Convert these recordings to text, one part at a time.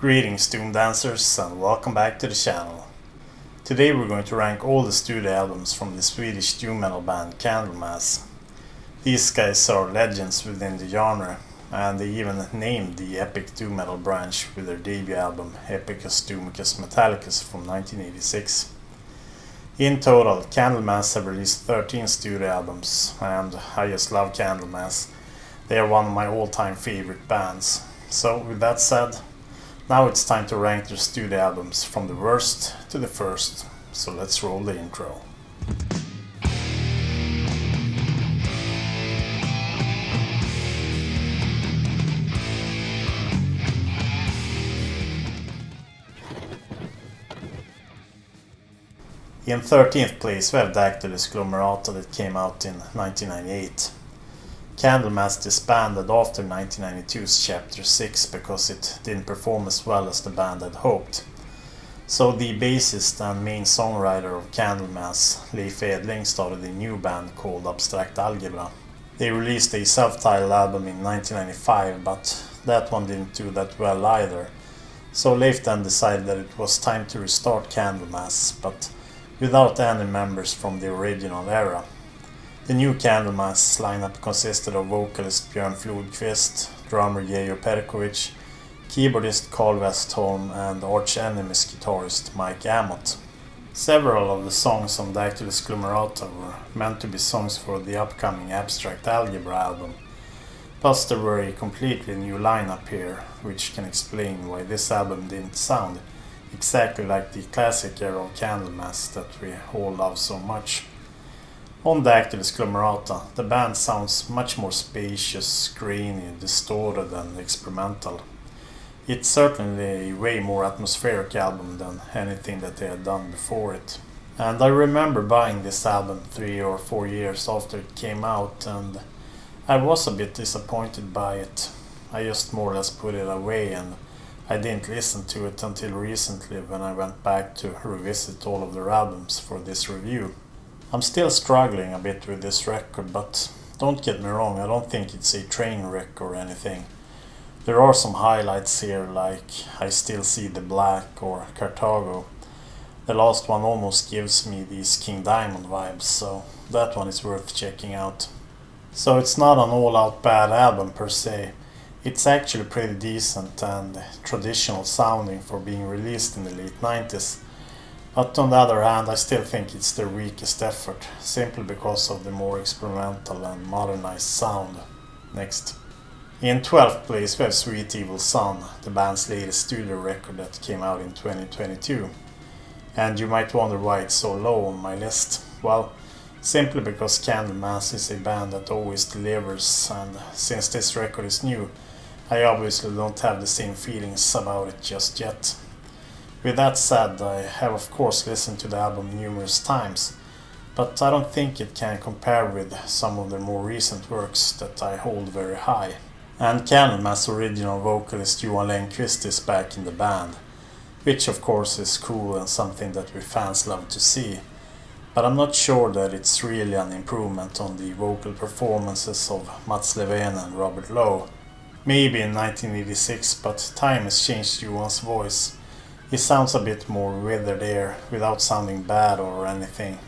Greetings Doom Dancers and welcome back to the channel. Today we're going to rank all the studio albums from the Swedish Doom Metal band Candlemass. These guys are legends within the genre, and they even named the Epic Doom Metal branch with their debut album Epicus Doomicus Metallicus from 1986. In total, Candlemass have released 13 studio albums, and I just love Candlemass. They are one of my all-time favorite bands. So with that said, now it's time to rank their studio albums from the worst to the first, so let's roll the intro. In 13th place we have Discography that came out in 1998. Candlemass disbanded after 1992's Chapter 6 because it didn't perform as well as the band had hoped. So the bassist and main songwriter of Candlemass, Leif Edling, started a new band called Abstract Algebra. They released a self-titled album in 1995, but that one didn't do that well either. So Leif then decided that it was time to restart Candlemass, but without any members from the original era. The new Candlemass lineup consisted of vocalist Björn Flodqvist, drummer Georg Perkovic, keyboardist Carl Westholm and arch-enemies guitarist Mike Amott. Several of the songs on Discography were meant to be songs for the upcoming Abstract Algebra album, plus there were a completely new lineup here, which can explain why this album didn't sound exactly like the classic era of Candlemass that we all love so much. On Discography, the band sounds much more spacious, grainy, distorted and experimental. It's certainly a way more atmospheric album than anything that they had done before it. And I remember buying this album 3 or 4 years after it came out, and I was a bit disappointed by it. I just more or less put it away, and I didn't listen to it until recently when I went back to revisit all of their albums for this review. I'm still struggling a bit with this record, but don't get me wrong, I don't think it's a train wreck or anything. There are some highlights here, like I Still See the Black or Cartago. The last one almost gives me these King Diamond vibes, so that one is worth checking out. So it's not an all-out bad album per se. It's actually pretty decent and traditional sounding for being released in the late 90s. But on the other hand, I still think it's their weakest effort, simply because of the more experimental and modernized sound. Next. In 12th place we have Sweet Evil Son, the band's latest studio record that came out in 2022. And you might wonder why it's so low on my list. Well, simply because Candlemass is a band that always delivers, and since this record is new, I obviously don't have the same feelings about it just yet. With that said, I have of course listened to the album numerous times, but I don't think it can compare with some of their more recent works that I hold very high. And Candlemass original vocalist Johan Längqvist is back in the band, which of course is cool and something that we fans love to see, but I'm not sure that it's really an improvement on the vocal performances of Levén and Robert Lowe. Maybe in 1986, but time has changed Johan's voice. He sounds a bit more withered here, without sounding bad or anything.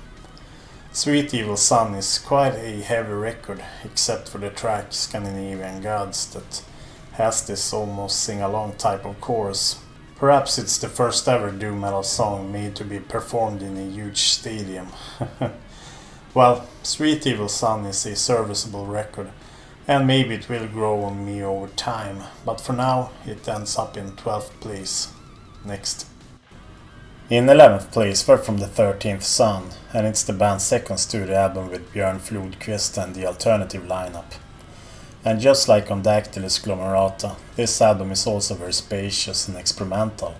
Sweet Evil Son is quite a heavy record, except for the track Scandinavian Gods that has this almost sing-along type of chorus. Perhaps it's the first ever doom metal song made to be performed in a huge stadium. Well, Sweet Evil Son is a serviceable record, and maybe it will grow on me over time, but for now it ends up in 12th place. Next. In 11th place we're from the 13th Son, and it's the band's second studio album with Björn Flodqvist and the alternative lineup. And just like on Discography, this album is also very spacious and experimental,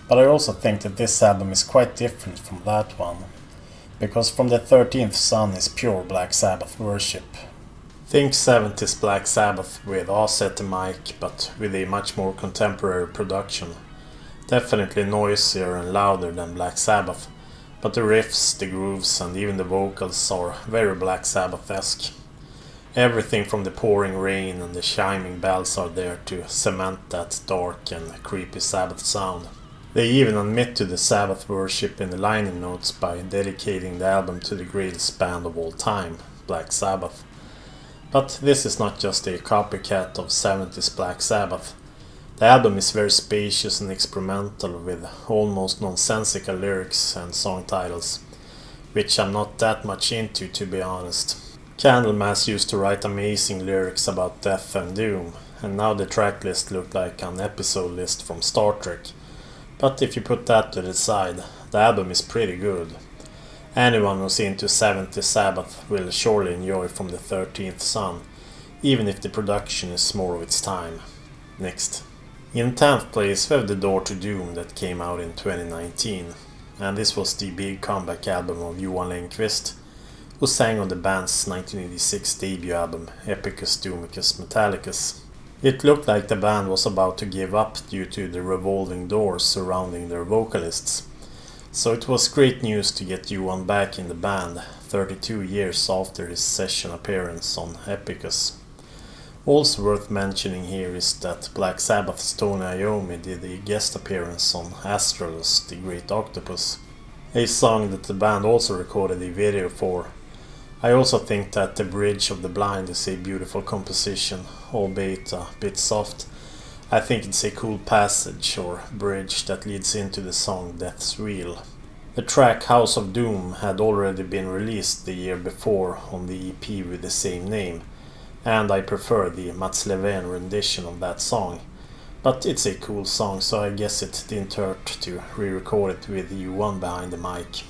but I also think that this album is quite different from that one, because from the 13th Son is pure Black Sabbath worship. Think 70s Black Sabbath with Oz at the mic, but with a much more contemporary production. Definitely noisier and louder than Black Sabbath, but the riffs, the grooves and even the vocals are very Black Sabbath-esque. Everything from the pouring rain and the chiming bells are there to cement that dark and creepy Sabbath sound. They even admit to the Sabbath worship in the liner notes by dedicating the album to the greatest band of all time, Black Sabbath. But this is not just a copycat of 70s Black Sabbath. The album is very spacious and experimental with almost nonsensical lyrics and song titles, which I'm not that much into, to be honest. Candlemass used to write amazing lyrics about death and doom, and now the track list looked like an episode list from Star Trek. But if you put that to the side, the album is pretty good. Anyone who's into 70s Sabbath will surely enjoy From the 13th Sun, even if the production is more of its time. Next. In 10th place we have The Door to Doom that came out in 2019, and this was the big comeback album of Johan Längqvist, who sang on the band's 1986 debut album Epicus Doomicus Metallicus. It looked like the band was about to give up due to the revolving doors surrounding their vocalists, so it was great news to get Johan back in the band 32 years after his session appearance on Epicus. Also worth mentioning here is that Black Sabbath's Tony Iommi did a guest appearance on Astralus, the Great Octopus, a song that the band also recorded a video for. I also think that The Bridge of the Blind is a beautiful composition, albeit a bit soft. I think it's a cool passage or bridge that leads into the song Death's Wheel. The track House of Doom had already been released the year before on the EP with the same name, and I prefer the Mats Levén rendition of that song. But it's a cool song, so I guess it didn't hurt to re-record it with Johan behind the mic.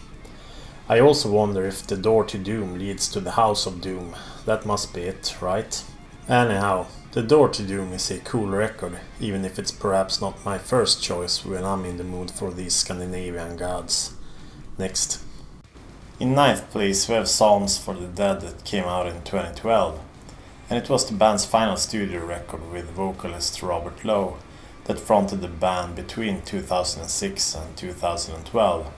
I also wonder if The Door to Doom leads to the House of Doom. That must be it, right? Anyhow, The Door to Doom is a cool record, even if it's perhaps not my first choice when I'm in the mood for these Scandinavian gods. Next. In 9th place we have Psalms for the Dead that came out in 2012, and it was the band's final studio record with vocalist Robert Lowe that fronted the band between 2006 and 2012.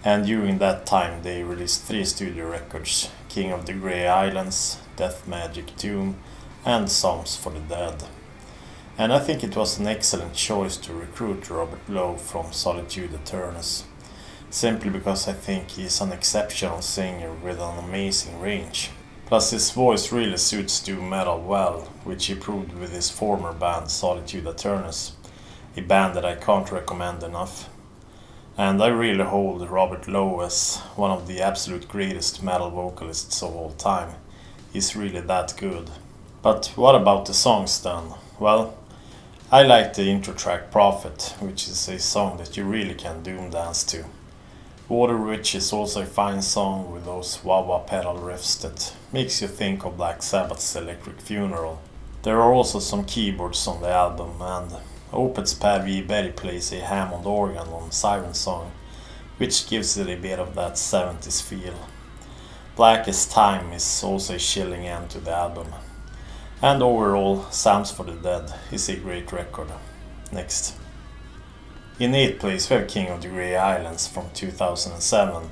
And during that time they released 3 studio records, King of the Grey Islands, Death Magic Tomb, and Psalms for the Dead. And I think it was an excellent choice to recruit Robert Lowe from Solitude Aeternus, simply because I think he's an exceptional singer with an amazing range. Plus his voice really suits doom metal well, which he proved with his former band Solitude Aeternus, a band that I can't recommend enough. And I really hold Robert Lowe as one of the absolute greatest metal vocalists of all time. He's really that good. But what about the songs then? Well, I like the intro track Prophet, which is a song that you really can doom dance to. Water Witch is also a fine song with those wah-wah pedal riffs that makes you think of Black Sabbath's Electric Funeral. There are also some keyboards on the album, and Opeth's Per Wiberg plays a Hammond organ on Siren Song, which gives it a bit of that 70s feel. Blackest Time is also a chilling end to the album. And overall, Psalms for the Dead is a great record. Next. In 8th place we have King of the Grey Islands from 2007,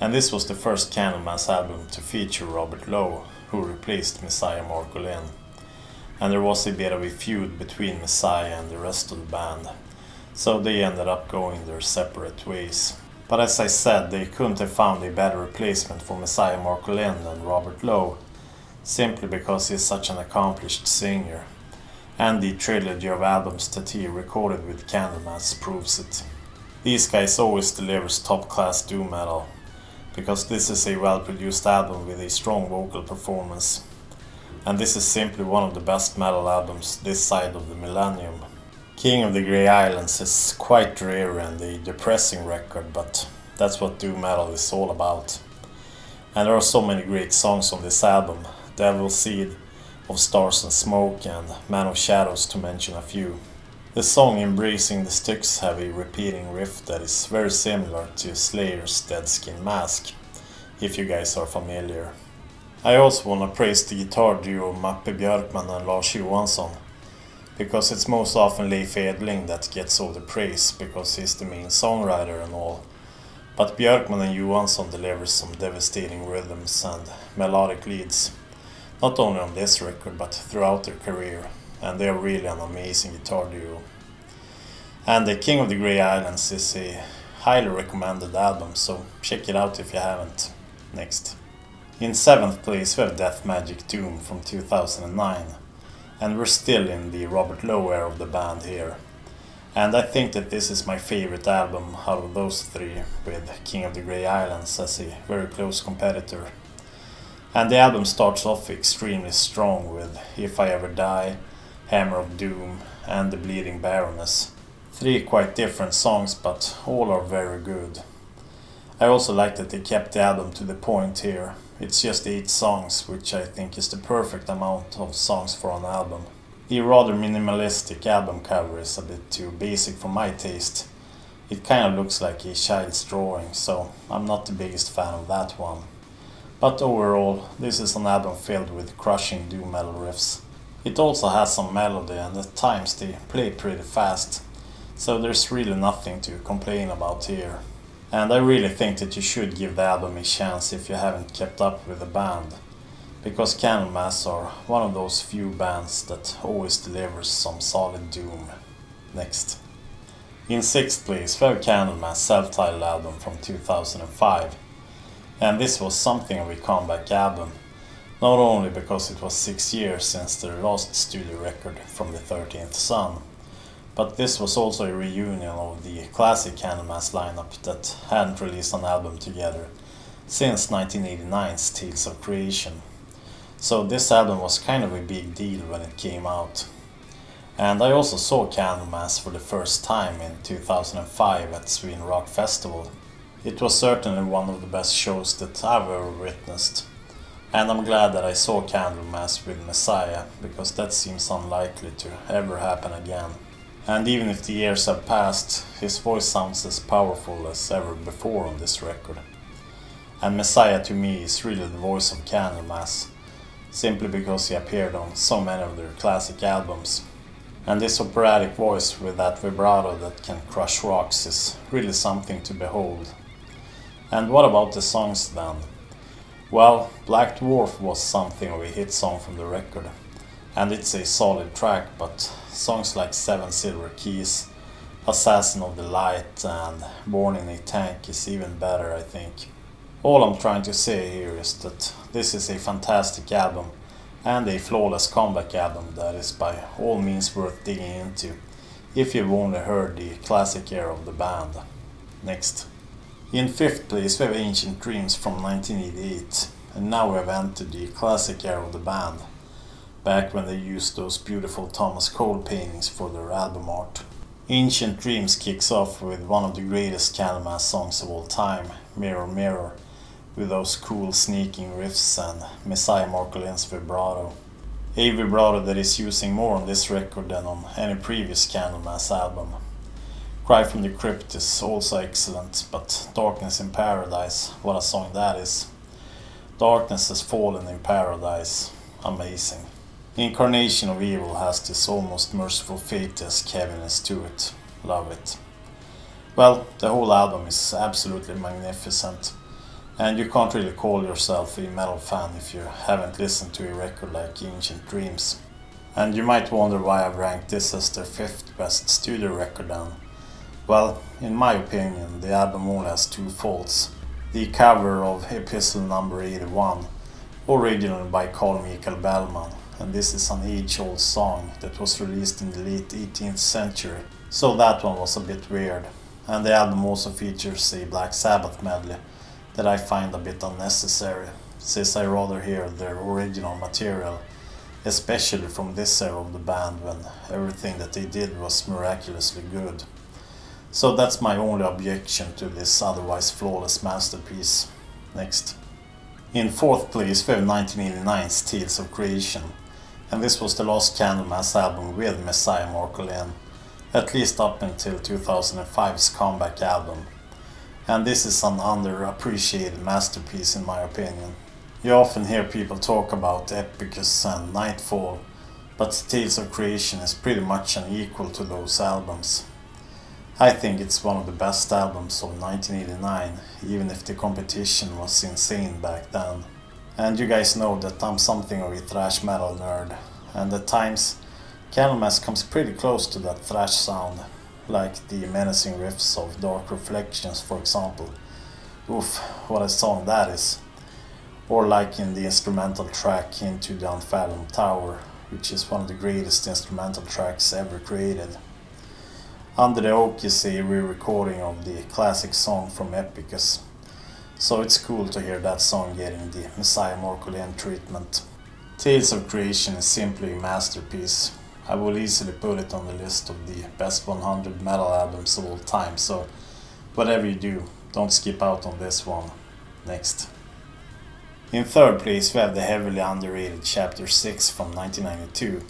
and this was the first Candlemass album to feature Robert Lowe, who replaced Messiah Marcolin. And there was a bit of a feud between Messiah and the rest of the band, so they ended up going their separate ways. But as I said, they couldn't have found a better replacement for Messiah Marcolin than Robert Lowe, simply because he's such an accomplished singer, and the trilogy of albums that he recorded with Candlemass proves it. These guys always delivers top-class doom metal, because this is a well-produced album with a strong vocal performance. And this is simply one of the best metal albums this side of the millennium. King of the Grey Islands is quite dreary and a depressing record, but that's what doom metal is all about. And there are so many great songs on this album, Devil's Seed, Of Stars and Smoke, and Man of Shadows, to mention a few. The song Embracing the Styx have a repeating riff that is very similar to Slayer's Dead Skin Mask, if you guys are familiar. I also want to praise the guitar duo Mappe Björkman and Lars Johansson, because it's most often Leif Edling that gets all the praise because he's the main songwriter and all. But Björkman and Johansson deliver some devastating rhythms and melodic leads not only on this record but throughout their career, and they are really an amazing guitar duo. And the King of the Grey Islands is a highly recommended album, so check it out if you haven't. Next. In 7th place we have Death Magic Doom from 2009, and we're still in the Robert Lowe era of the band here. And I think that this is my favorite album out of those three, with King of the Grey Islands as a very close competitor. And the album starts off extremely strong with If I Ever Die, Hammer of Doom and The Bleeding Baroness. Three quite different songs, but all are very good. I also like that they kept the album to the point here. It's just 8 songs, which I think is the perfect amount of songs for an album. The rather minimalistic album cover is a bit too basic for my taste. It kind of looks like a child's drawing, so I'm not the biggest fan of that one. But overall, this is an album filled with crushing doom metal riffs. It also has some melody, and at times they play pretty fast, so there's really nothing to complain about here. And I really think that you should give the album a chance if you haven't kept up with the band, because Candlemass are one of those few bands that always delivers some solid doom. Next. In 6th place we have Candlemass' self-titled album from 2005, and this was something of a comeback album, not only because it was 6 years since their last studio record From the 13th Sun, but this was also a reunion of the classic Candlemass lineup that hadn't released an album together since 1989's Tales of Creation. So this album was kind of a big deal when it came out. And I also saw Candlemass for the first time in 2005 at Sweden Rock Festival. It was certainly one of the best shows that I've ever witnessed. And I'm glad that I saw Candlemass with Messiah, because that seems unlikely to ever happen again. And even if the years have passed, his voice sounds as powerful as ever before on this record. And Messiah to me is really the voice of Candlemass, simply because he appeared on so many of their classic albums. And this operatic voice with that vibrato that can crush rocks is really something to behold. And what about the songs then? Well, Black Dwarf was something of a hit song from the record, and it's a solid track, but songs like Seven Silver Keys, Assassin of the Light and Born in a Tank is even better, I think. All I'm trying to say here is that this is a fantastic album and a flawless comeback album that is by all means worth digging into if you've only heard the classic era of the band. Next. In 5th place we have Ancient Dreams from 1988, and now we have entered the classic era of the band, back when they used those beautiful Thomas Cole paintings for their album art. Ancient Dreams kicks off with one of the greatest Candlemass songs of all time, Mirror Mirror, with those cool sneaking riffs and Messiah Marcolin's vibrato. A vibrato that is using more on this record than on any previous Candlemass album. Cry from the Crypt is also excellent, but Darkness in Paradise, what a song that is. Darkness has fallen in paradise, amazing. Incarnation of Evil has this almost merciful fate-esque heaviness to it, love it. Well, the whole album is absolutely magnificent, and you can't really call yourself a metal fan if you haven't listened to a record like Ancient Dreams. And you might wonder why I've ranked this as their 5th best studio record then. Well, in my opinion, the album only has 2 faults. The cover of Epistle number 81, originally by Carl Michael Bellman, and this is an age-old song that was released in the late 18th century, so that one was a bit weird. And the album also features a Black Sabbath medley that I find a bit unnecessary, since I rather hear their original material, especially from this era of the band when everything that they did was miraculously good. So that's my only objection to this otherwise flawless masterpiece. Next. In 4th place we have 1989's Tales of Creation, and this was the last Candlemass album with Messiah Marcolin, at least up until 2005's comeback album. And this is an underappreciated masterpiece in my opinion. You often hear people talk about Epicus and Nightfall, but Tales of Creation is pretty much an equal to those albums. I think it's one of the best albums of 1989, even if the competition was insane back then. and you guys know that I'm something of a thrash metal nerd, and at times Candlemass comes pretty close to that thrash sound, like the menacing riffs of Dark Reflections for example. Oof, what a song that is. Or like in the instrumental track Into the Unfathomed Tower, which is one of the greatest instrumental tracks ever created. Under the Oak is a re-recording of the classic song from Epicus, so it's cool to hear that song getting the Messiah Marcolin treatment. Tales of Creation is simply a masterpiece. I will easily put it on the list of the best 100 metal albums of all time, so whatever you do, don't skip out on this one. Next. In third place we have the heavily underrated Chapter 6 from 1992,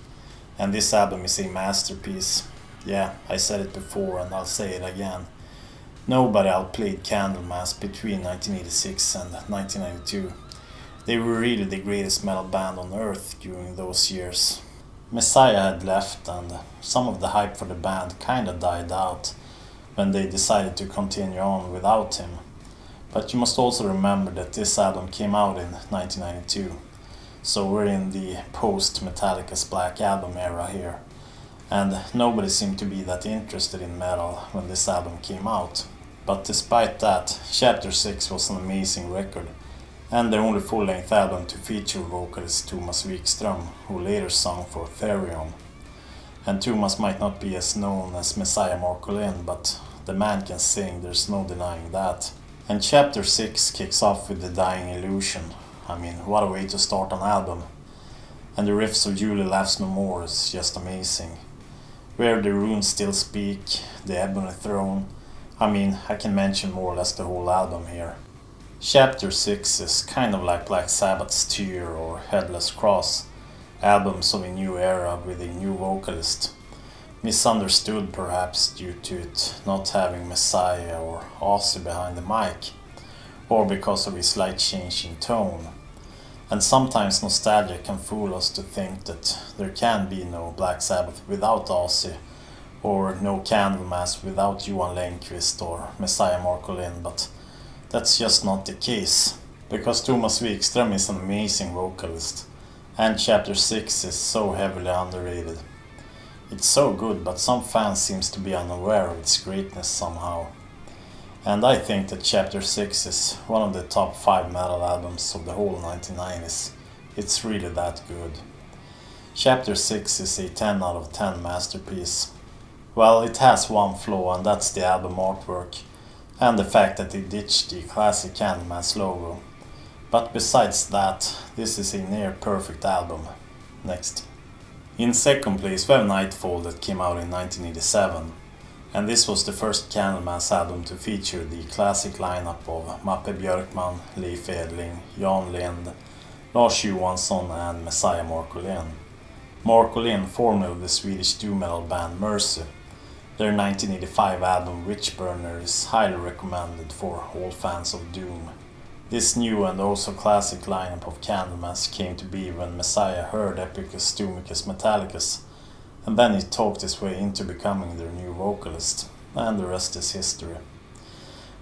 and this album is a masterpiece. Yeah, I said it before and I'll say it again. Nobody outplayed Candlemass between 1986 and 1992. They were really the greatest metal band on earth during those years. Messiah had left and some of the hype for the band kinda died out when they decided to continue on without him. But you must also remember that this album came out in 1992, so we're in the post-Metallicus Black Album era here, and nobody seemed to be that interested in metal when this album came out. But despite that, Chapter 6 was an amazing record, and the only full-length album to feature vocalist Thomas Vikström, who later sung for Therion. And Thomas might not be as known as Messiah Marcolin, but the man can sing, there's no denying that. And Chapter 6 kicks off with The Dying Illusion. I mean, what a way to start an album. And the riffs of Julie Laughs No More is just amazing. Where the Runes Still Speak, The Ebony Throne. I mean, I can mention more or less the whole album here. Chapter 6 is kind of like Black Sabbath's Tyr or Headless Cross, albums of a new era with a new vocalist. Misunderstood perhaps due to it not having Messiah or Ozzy behind the mic, or because of a slight change in tone. And sometimes nostalgia can fool us to think that there can be no Black Sabbath without Ozzy, or no Candlemass without Johan Längqvist or Messiah Marcolin, but that's just not the case, because Thomas Vikström is an amazing vocalist, and Chapter 6 is so heavily underrated. It's so good, but some fans seems to be unaware of its greatness somehow. And I think that Chapter 6 is one of the top 5 metal albums of the whole 1990s. It's really that good. Chapter 6 is a 10 out of 10 masterpiece. Well, it has one flaw, and that's the album artwork, and the fact that they ditched the classic Candlemass logo. But besides that, this is a near perfect album. Next. In second place we have Nightfall that came out in 1987, and this was the first Candlemass album to feature the classic lineup of Mappe Björkman, Leif Edling, Jan Lind, Lars Johansson and Messiah Marcolin. Marcolin, formerly of the Swedish Doom Metal band Mercy. Their 1985 album Witchburner is highly recommended for all fans of Doom. This new and also classic lineup of Candlemass came to be when Messiah heard Epicus Doomicus Metallicus, and then he talked his way into becoming their new vocalist, and the rest is history.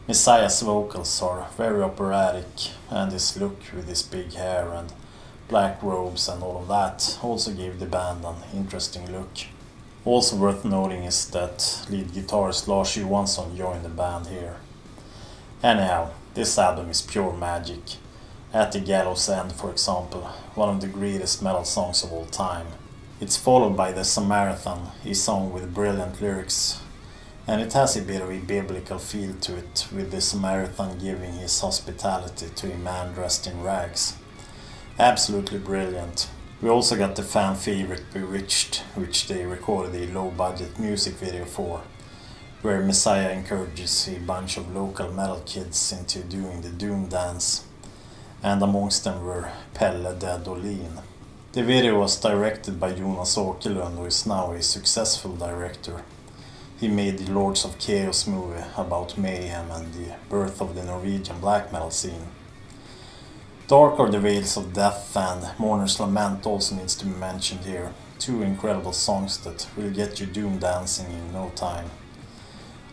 Messiah's vocals are very operatic, and his look with his big hair and black robes and all of that also gave the band an interesting look. Also worth noting is that lead guitarist Lars Johansson joined the band here. Anyhow, this album is pure magic. At the Gallows End, for example, one of the greatest metal songs of all time. It's followed by The Samaritan, a song with brilliant lyrics, and it has a bit of a biblical feel to it, with the Samaritan giving his hospitality to a man dressed in rags. Absolutely brilliant. We also got the fan favorite Bewitched, which they recorded a low-budget music video for, where Messiah encourages a bunch of local metal kids into doing the Doom dance, and amongst them were Pelle, Dead och Lean. The video was directed by Jonas Åkerlund, who is now a successful director. He made the Lords of Chaos movie about mayhem and the birth of the Norwegian black metal scene. Dark Are the Veils of Death and Mourner's Lament also needs to be mentioned here. Two incredible songs that will get you Doom dancing in no time.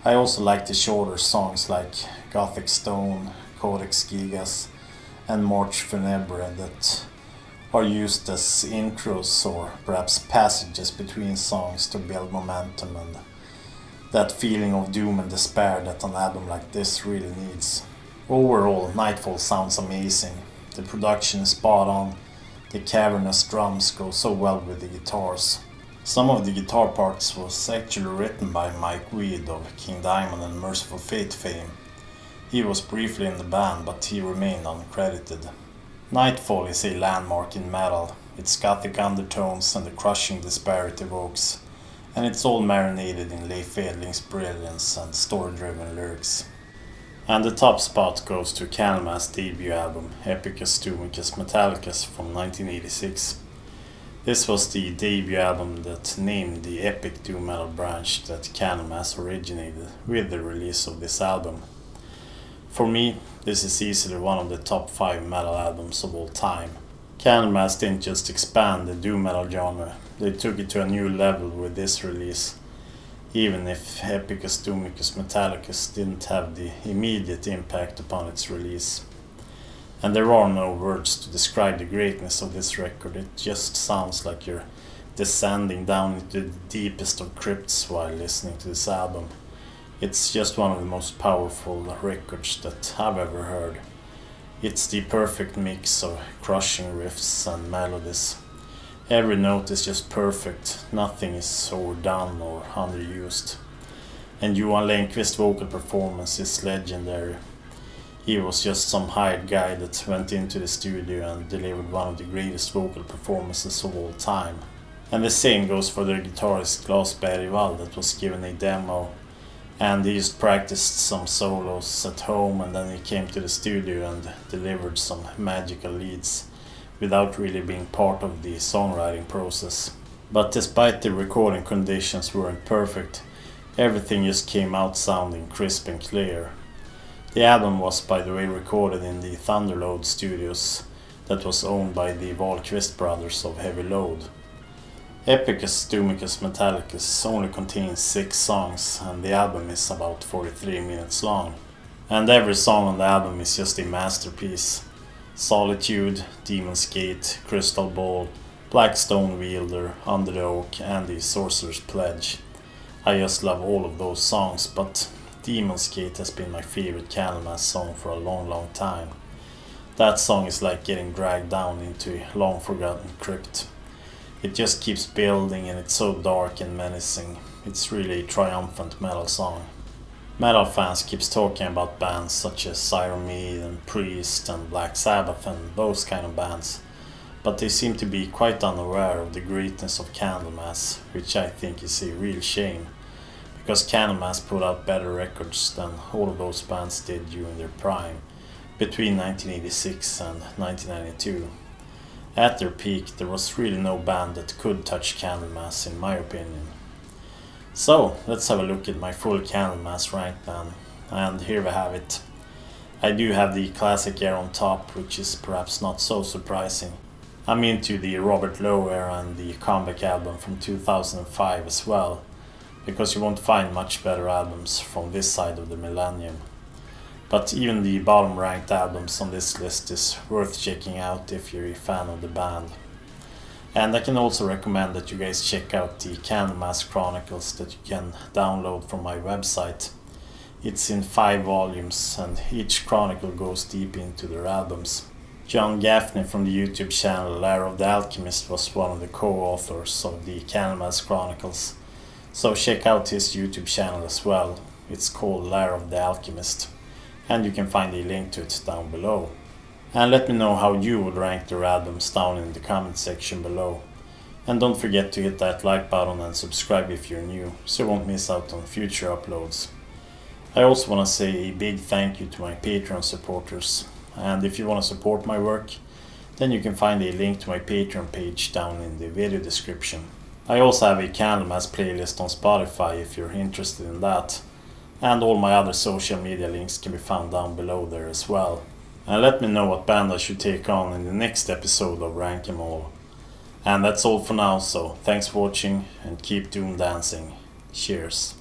I also like the shorter songs like Gothic Stone, Codex Gigas, and March Funebre that are used as intros or perhaps passages between songs to build momentum and that feeling of doom and despair that an album like this really needs. Overall, Nightfall sounds amazing. The production is spot on, the cavernous drums go so well with the guitars. Some of the guitar parts was actually written by Mike Weed of King Diamond and Merciful Fate fame. He was briefly in the band, but he remained uncredited. Nightfall is a landmark in metal. Its gothic undertones and the crushing despair it evokes, and it's all marinated in Leif Edling's brilliance and story-driven lyrics. And the top spot goes to Candlemass' debut album, Epicus Doomicus Metallicus from 1986. This was the debut album that named the epic doom metal branch that Candlemass originated with the release of this album. For me, this is easily one of the top 5 metal albums of all time. Candlemass didn't just expand the doom metal genre, they took it to a new level with this release, even if Epicus Doomicus Metallicus didn't have the immediate impact upon its release. And there are no words to describe the greatness of this record, it just sounds like you're descending down into the deepest of crypts while listening to this album. It's just one of the most powerful records that I've ever heard. It's the perfect mix of crushing riffs and melodies. Every note is just perfect, nothing is overdone or underused. And Johan Längqvist's vocal performance is legendary. He was just some hired guy that went into the studio and delivered one of the greatest vocal performances of all time. And the same goes for their guitarist Claes Bergvall that was given a demo, and he just practiced some solos at home and then he came to the studio and delivered some magical leads without really being part of the songwriting process. But despite the recording conditions weren't perfect, everything just came out sounding crisp and clear. The album was, by the way, recorded in the Thunderload Studios that was owned by the Wahlqvist brothers of Heavy Load. Epicus Doomicus Metallicus only contains 6 songs and the album is about 43 minutes long. And every song on the album is just a masterpiece. Solitude, Demon's Gate, Crystal Ball, Blackstone Wielder, Under the Oak and the Sorcerer's Pledge. I just love all of those songs, but Demon's Gate has been my favorite Candlemass song for a long time. That song is like getting dragged down into a long forgotten crypt. It just keeps building and it's so dark and menacing. It's really a triumphant metal song. Metal fans keeps talking about bands such as Iron Maiden, Priest and Black Sabbath and those kind of bands, but they seem to be quite unaware of the greatness of Candlemass, which I think is a real shame, because Candlemass put out better records than all of those bands did during their prime, between 1986 and 1992. At their peak, there was really no band that could touch Candlemass in my opinion. So, let's have a look at my full Candlemass rank band, and here we have it. I do have the classic era on top, which is perhaps not so surprising. I'm into the Robert Lowe era and the comeback album from 2005 as well, because you won't find much better albums from this side of the millennium. But even the bottom ranked albums on this list is worth checking out if you're a fan of the band. And I can also recommend that you guys check out the Candlemass Chronicles that you can download from my website. It's in 5 volumes and each chronicle goes deep into their albums. John Gaffney from the YouTube channel Lair of the Alchemist was one of the co-authors of the Candlemass Chronicles, so check out his YouTube channel as well. It's called Lair of the Alchemist, and you can find a link to it down below. And let me know how you would rank their albums down in the comment section below. And don't forget to hit that like button and subscribe if you're new, so you won't miss out on future uploads. I also want to say a big thank you to my Patreon supporters. And if you want to support my work, then you can find a link to my Patreon page down in the video description. I also have a Candlemass playlist on Spotify if you're interested in that. And all my other social media links can be found down below there as well. And let me know what band I should take on in the next episode of Rank 'Em All. And that's all for now, so thanks for watching and keep doom dancing. Cheers.